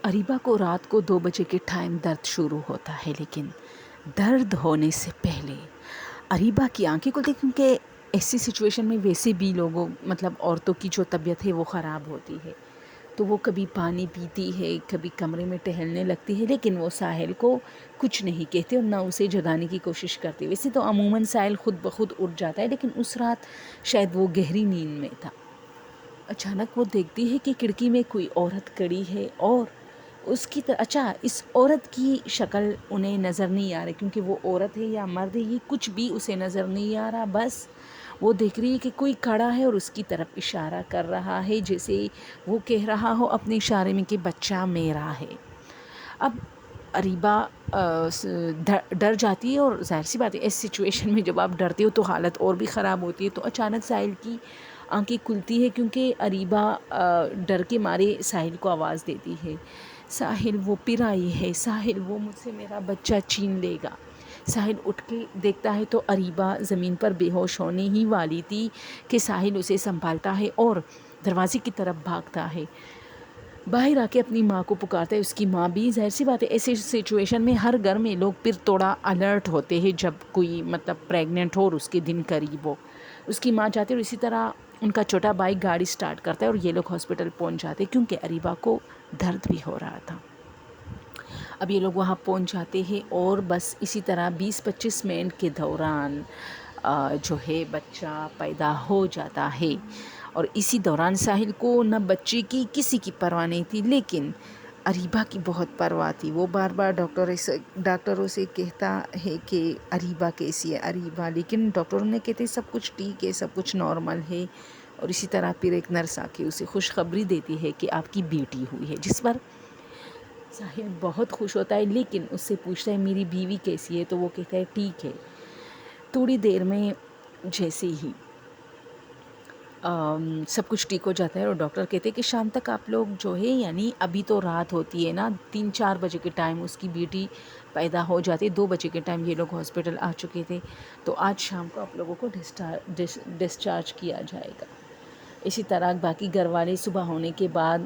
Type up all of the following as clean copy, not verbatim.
اریبہ کو رات کو 2 بجے کے ٹائم درد شروع ہوتا ہے، لیکن درد ہونے سے پہلے اریبہ کی آنکھیں کھلتی، کیونکہ ایسی سچویشن میں ویسے بھی لوگوں عورتوں کی جو طبیعت ہے وہ خراب ہوتی ہے، تو وہ کبھی پانی پیتی ہے، کبھی کمرے میں ٹہلنے لگتی ہے، لیکن وہ ساحل کو کچھ نہیں کہتے اور نہ اسے جگانے کی کوشش کرتی۔ ویسے تو عموماً ساحل خود بخود اٹھ جاتا ہے، لیکن اس رات شاید وہ گہری نیند میں تھا۔ اچانک وہ دیکھتی ہے کہ کھڑکی میں کوئی عورت کھڑی ہے اور اس کی اس عورت کی شکل انہیں نظر نہیں آ رہی، کیونکہ وہ عورت ہے یا مرد ہے یہ کچھ بھی اسے نظر نہیں آ رہا، بس وہ دیکھ رہی ہے کہ کوئی کھڑا ہے اور اس کی طرف اشارہ کر رہا ہے، جیسے وہ کہہ رہا ہو اپنے اشارے میں کہ بچہ میرا ہے۔ اب اریبہ ڈر جاتی ہے، اور ظاہر سی بات ہے اس سچویشن میں جب آپ ڈرتے ہو تو حالت اور بھی خراب ہوتی ہے۔ تو اچانک ساحل کی آنکھیں کھلتی ہے، کیونکہ اریبہ ڈر کے مارے ساحل کو آواز دیتی ہے، ساحل وہ پھر آئی ہے، ساحل وہ مجھ سے میرا بچہ چھین لے گا۔ ساحل اٹھ کے دیکھتا ہے تو اریبہ زمین پر بے ہوش ہونے ہی والی تھی کہ ساحل اسے سنبھالتا ہے اور دروازے کی طرف بھاگتا ہے، باہر آ کے اپنی ماں کو پکارتا ہے۔ اس کی ماں بھی، ظاہر سی بات ہے ایسے سچویشن میں ہر گھر میں لوگ پھر تھوڑا الرٹ ہوتے ہیں جب کوئی پریگننٹ ہو اور اس کے دن قریب ہو۔ اس کی ماں جاتی ہے اور اسی طرح ان کا چھوٹا بھائی گاڑی سٹارٹ کرتا ہے اور یہ لوگ ہاسپٹل پہنچ جاتے ہیں، کیونکہ اریبہ کو درد بھی ہو رہا تھا۔ اب یہ لوگ وہاں پہنچ جاتے ہیں اور بس اسی طرح 20-25 منٹ کے دوران جو ہے بچہ پیدا ہو جاتا ہے، اور اسی دوران ساحل کو نہ بچے کی کسی کی پرواہ نہیں تھی، لیکن اریبہ کی بہت پرواہ تھی۔ وہ بار بار ڈاکٹروں سے کہتا ہے کہ اریبہ کیسی ہے اریبہ، لیکن ڈاکٹروں نے کہتے سب کچھ ٹھیک ہے، سب کچھ نارمل ہے۔ اور اسی طرح پھر ایک نرس آ کے اسے خوشخبری دیتی ہے کہ آپ کی بیٹی ہوئی ہے، جس پر ساحل بہت خوش ہوتا ہے، لیکن اس سے پوچھتا ہے میری بیوی کیسی ہے، تو وہ کہتا ہے ٹھیک ہے۔ تھوڑی دیر میں جیسے ہی سب کچھ ٹھیک ہو جاتا ہے اور ڈاکٹر کہتے ہیں کہ شام تک آپ لوگ جو ہے، یعنی ابھی تو رات ہوتی ہے نا، 3-4 بجے کے ٹائم اس کی بیٹی پیدا ہو جاتی ہے، 2 بجے کے ٹائم یہ لوگ ہاسپٹل آ چکے تھے، تو آج شام کو آپ لوگوں کو ڈسچارج کیا جائے گا۔ اسی طرح باقی گھر والے صبح ہونے کے بعد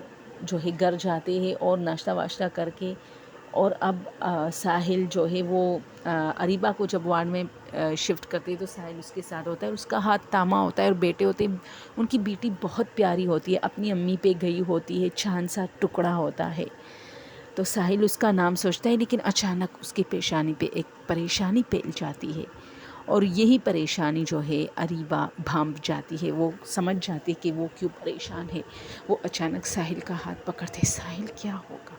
جو ہے گھر جاتے ہیں اور ناشتہ واشتہ کر کے، اور اب ساحل جو ہے وہ اریبہ کو جب وارڈ میں شفٹ کرتے ہیں تو ساحل اس کے ساتھ ہوتا ہے، اس کا ہاتھ تاما ہوتا ہے، اور بیٹے ہوتے ہیں، ان کی بیٹی بہت پیاری ہوتی ہے، اپنی امی پہ گئی ہوتی ہے، چاند سا ٹکڑا ہوتا ہے، تو ساحل اس کا نام سوچتا ہے، لیکن اچانک اس کی پیشانی پہ ایک پریشانی پھیل جاتی ہے، اور یہی پریشانی جو ہے اریبہ بھانپ جاتی ہے، وہ سمجھ جاتی ہے کہ وہ کیوں پریشان ہے۔ وہ اچانک ساحل کا ہاتھ پکڑتے، ساحل کیا ہوگا؟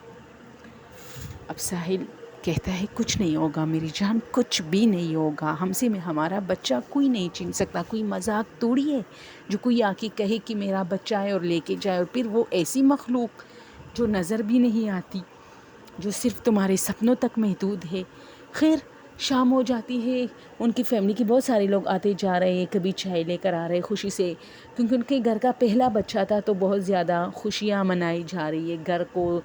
اب ساحل کہتا ہے کچھ نہیں ہوگا میری جان، کچھ بھی نہیں ہوگا، ہم سے ہمارا بچہ کوئی نہیں چھین سکتا، کوئی مذاق توڑی ہے جو کوئی آ کے کہے کہ میرا بچہ ہے اور لے کے جائے، اور پھر وہ ایسی مخلوق جو نظر بھی نہیں آتی، جو صرف تمہارے سپنوں تک محدود ہے۔ خیر شام ہو جاتی ہے، ان کی فیملی کے بہت سارے لوگ آتے جا رہے ہیں، کبھی چائے لے کر آ رہے خوشی سے، کیونکہ ان کے گھر کا پہلا بچہ تھا، تو بہت زیادہ خوشیاں منائی جا رہی ہے، گھر کو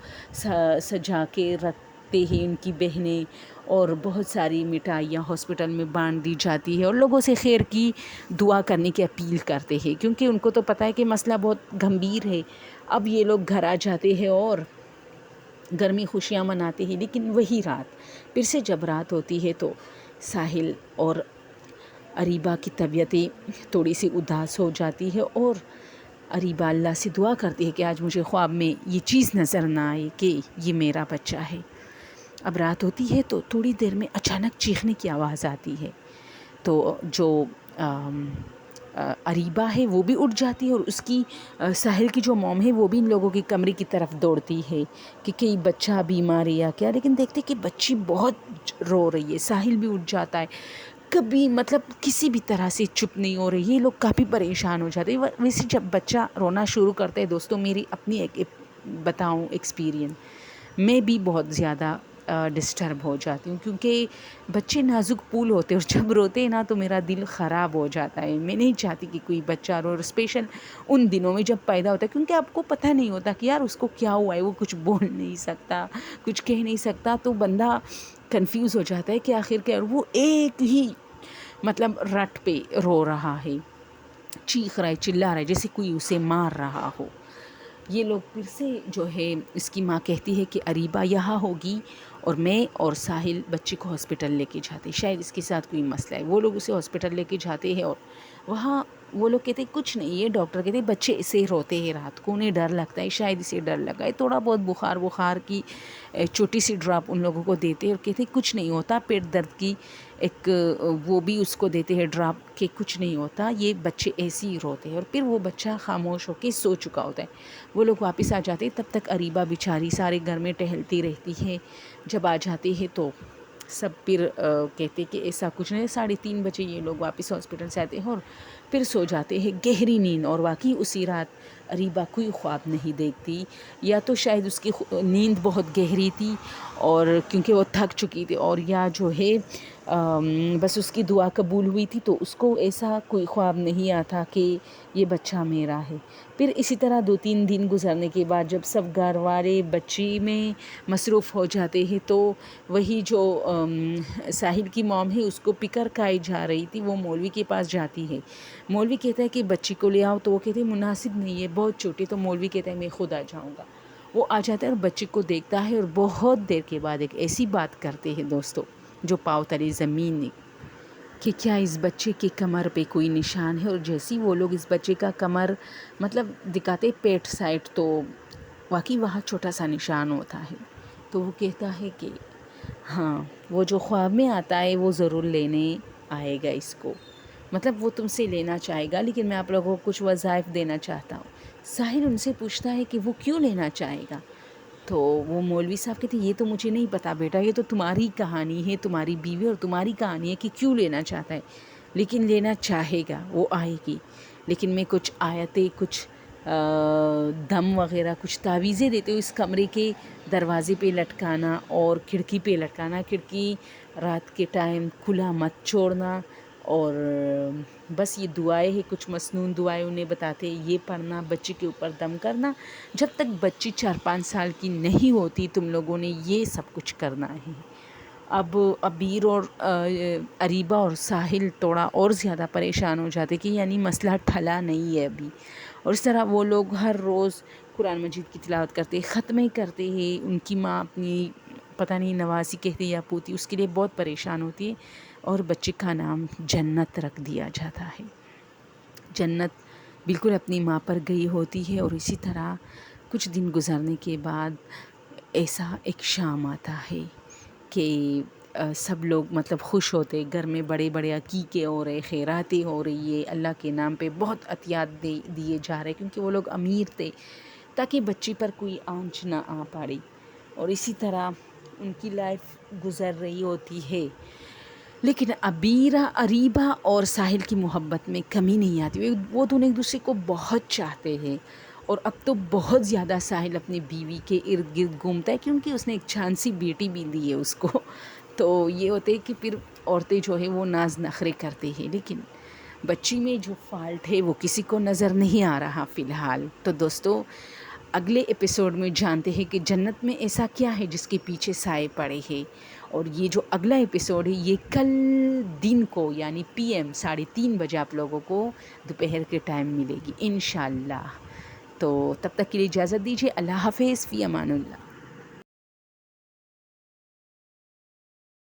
سجا کے رکھتے ہیں ان کی بہنیں، اور بہت ساری مٹھائیاں ہاسپٹل میں بانٹ دی جاتی ہے، اور لوگوں سے خیر کی دعا کرنے کی اپیل کرتے ہیں، کیونکہ ان کو تو پتہ ہے کہ مسئلہ بہت گمبھیر ہے۔ اب یہ لوگ گھر آ جاتے ہیں اور گھر میں خوشیاں مناتے ہیں، لیکن وہی رات پھر سے جب رات ہوتی ہے تو ساحل اور اریبہ کی طبیعتیں تھوڑی سی اداس ہو جاتی ہے، اور اریبہ اللہ سے دعا کرتی ہے کہ آج مجھے خواب میں یہ چیز نظر نہ آئے کہ یہ میرا بچہ ہے۔ اب رات ہوتی ہے تو تھوڑی دیر میں اچانک چیخنے کی آواز آتی ہے، تو جو اریبہ ہے وہ بھی اٹھ جاتی ہے، اور اس کی ساحل کی جو موم ہے وہ بھی ان لوگوں کے کمرے کی طرف دوڑتی ہے کہ کئی بچہ بیمار ہے یا کیا، لیکن دیکھتے کہ بچی بہت رو رہی ہے۔ ساحل بھی اٹھ جاتا ہے، کبھی کسی بھی طرح سے چپ نہیں ہو رہی، یہ لوگ کافی پریشان ہو جاتے ہیں۔ ویسے جب بچہ رونا شروع کرتا ہے، دوستوں میری اپنی ایک بتاؤں ایکسپیرینس، میں بھی بہت زیادہ ڈسٹرب ہو جاتی ہوں، کیونکہ بچے نازک پھول ہوتے ہیں، اور جب روتے ہیں نا تو میرا دل خراب ہو جاتا ہے، میں نہیں چاہتی کہ کوئی بچہ رو، اور اسپیشل ان دنوں میں جب پیدا ہوتا ہے، کیونکہ آپ کو پتہ نہیں ہوتا کہ یار اس کو کیا ہوا ہے، وہ کچھ بول نہیں سکتا، کچھ کہہ نہیں سکتا، تو بندہ کنفیوز ہو جاتا ہے کہ آخر کیا، وہ ایک ہی رٹ پہ رو رہا ہے، چیخ رہا ہے، چلا رہا ہے، جیسے کوئی اسے مار رہا ہو۔ یہ لوگ پھر سے جو ہے اس کی ماں کہتی ہے کہ اریبہ یہاں ہوگی اور میں اور ساحل بچے کو ہاسپٹل لے کے جاتے، شاید اس کے ساتھ کوئی مسئلہ ہے. وہ لوگ اسے ہاسپٹل لے کے جاتے ہیں اور وہاں وہ لوگ کہتے ہیں کچھ نہیں، یہ ڈاکٹر کہتے ہیں بچے اسے روتے ہیں رات کو، انہیں ڈر لگتا ہے، شاید اسے ڈر لگا ہے، تھوڑا بہت بخار کی چھوٹی سی ڈراپ ان لوگوں کو دیتے ہیں اور کہتے ہیں کچھ نہیں ہوتا. پیٹ درد کی ایک وہ بھی اس کو دیتے ہیں ڈراپ کہ کچھ نہیں ہوتا، یہ بچے ایسے ہی روتے ہیں. اور پھر وہ بچہ خاموش ہو کے سو چکا ہوتا ہے. وہ لوگ واپس آ جاتے ہیں، تب تک اریبہ بیچاری سارے گھر میں ٹہلتی رہتی ہے. جب آ جاتی ہے تو سب پھر کہتے کہ ایسا کچھ نہیں. 3:30 بجے یہ لوگ واپس ہاسپٹل سے آتے ہیں اور پھر سو جاتے ہیں گہری نیند. اور واقعی اسی رات اریبہ کوئی خواب نہیں دیکھتی، یا تو شاید اس کی نیند بہت گہری تھی اور کیونکہ وہ تھک چکی تھی، اور یا جو ہے بس اس کی دعا قبول ہوئی تھی، تو اس کو ایسا کوئی خواب نہیں آتا کہ یہ بچہ میرا ہے. پھر اسی طرح 2-3 دن گزرنے کے بعد جب سب گھر والے بچی میں مصروف ہو جاتے ہیں تو وہی جو ساحل کی موم ہے اس کو پکر کھائی جا رہی تھی، وہ مولوی کے پاس جاتی ہے. مولوی کہتا ہے کہ بچی کو لے آؤ، تو وہ کہتے ہیں مناسب نہیں ہے، بہت چھوٹی. تو مولوی کہتا ہے میں خود آ جاؤں گا. وہ آ جاتا ہے اور بچے کو دیکھتا ہے اور بہت دیر کے بعد ایک ایسی بات کرتے ہیں دوستو جو پاؤ تلے زمین نے، کہ کیا اس بچے کے کمر پہ کوئی نشان ہے. اور جیسی وہ لوگ اس بچے کا کمر مطلب دکھاتے پیٹ سائڈ، تو واقعی وہاں چھوٹا سا نشان ہوتا ہے. تو وہ کہتا ہے کہ ہاں وہ جو خواب میں آتا ہے وہ ضرور لینے آئے گا اس کو، مطلب وہ تم سے لینا چاہے گا، لیکن میں آپ لوگوں کو کچھ وظائف دینا چاہتا ہوں. ساحل ان سے پوچھتا ہے کہ وہ کیوں لینا چاہے گا. تو وہ مولوی صاحب کہتے ہیں یہ تو مجھے نہیں پتا بیٹا، یہ تو تمہاری کہانی ہے، تمہاری بیوی اور تمہاری کہانی ہے کہ کیوں لینا چاہتا ہے، لیکن لینا چاہے گا، وہ آئے گی. لیکن میں کچھ آیتیں، کچھ دم وغیرہ، کچھ تعویذیں دیتے ہو اس کمرے کے دروازے پہ لٹکانا اور کھڑکی پہ لٹکانا. کھڑکی رات کے ٹائم کھلا مت چھوڑنا. اور بس یہ دعائیں ہیں، کچھ مسنون دعائیں انہیں بتاتے ہیں، یہ پڑھنا، بچے کے اوپر دم کرنا. جب تک بچی 4-5 سال کی نہیں ہوتی تم لوگوں نے یہ سب کچھ کرنا ہے. اب عبیر اور اریبہ اور ساحل تھوڑا اور زیادہ پریشان ہو جاتے کہ یعنی مسئلہ ٹھلا نہیں ہے ابھی. اور اس طرح وہ لوگ ہر روز قرآن مجید کی تلاوت کرتے، ختمیں کرتے ہیں. ان کی ماں اپنی پتہ نہیں نوازی کہتے یا پوتی، اس کے لیے بہت پریشان ہوتی ہے. اور بچے کا نام جنت رکھ دیا جاتا ہے. جنت بالکل اپنی ماں پر گئی ہوتی ہے. اور اسی طرح کچھ دن گزرنے کے بعد ایسا ایک شام آتا ہے کہ سب لوگ مطلب خوش ہوتے، گھر میں بڑے بڑے عقیقے ہو رہے، خیراتیں ہو رہی ہے، اللہ کے نام پہ بہت عطیات دیے جا رہے، کیونکہ وہ لوگ امیر تھے تاکہ بچی پر کوئی آنچ نہ آ پڑے. اور اسی طرح ان کی لائف گزر رہی ہوتی ہے. لیکن اریبہ اور ساحل کی محبت میں کمی نہیں آتی. وہ دونوں ایک دوسرے کو بہت چاہتے ہیں. اور اب تو بہت زیادہ ساحل اپنی بیوی کے ارد گرد گھومتا ہے، کیونکہ اس نے ایک چھانسی بیٹی بھی دی ہے اس کو. تو یہ ہوتے ہے کہ پھر عورتیں جو ہے وہ ناز نخرے کرتے ہیں، لیکن بچی میں جو فالٹ ہے وہ کسی کو نظر نہیں آ رہا فی الحال. تو دوستو اگلے ایپیسوڈ میں جانتے ہیں کہ جنت میں ایسا کیا ہے جس کے پیچھے سائے پڑے ہیں. اور یہ جو اگلا ایپیسوڈ ہے یہ کل دن کو یعنی PM 3:30 بجے آپ لوگوں کو دوپہر کے ٹائم ملے گی انشاءاللہ. تو تب تک کے لیے اجازت دیجیے. اللہ حافظ، فی امان اللہ.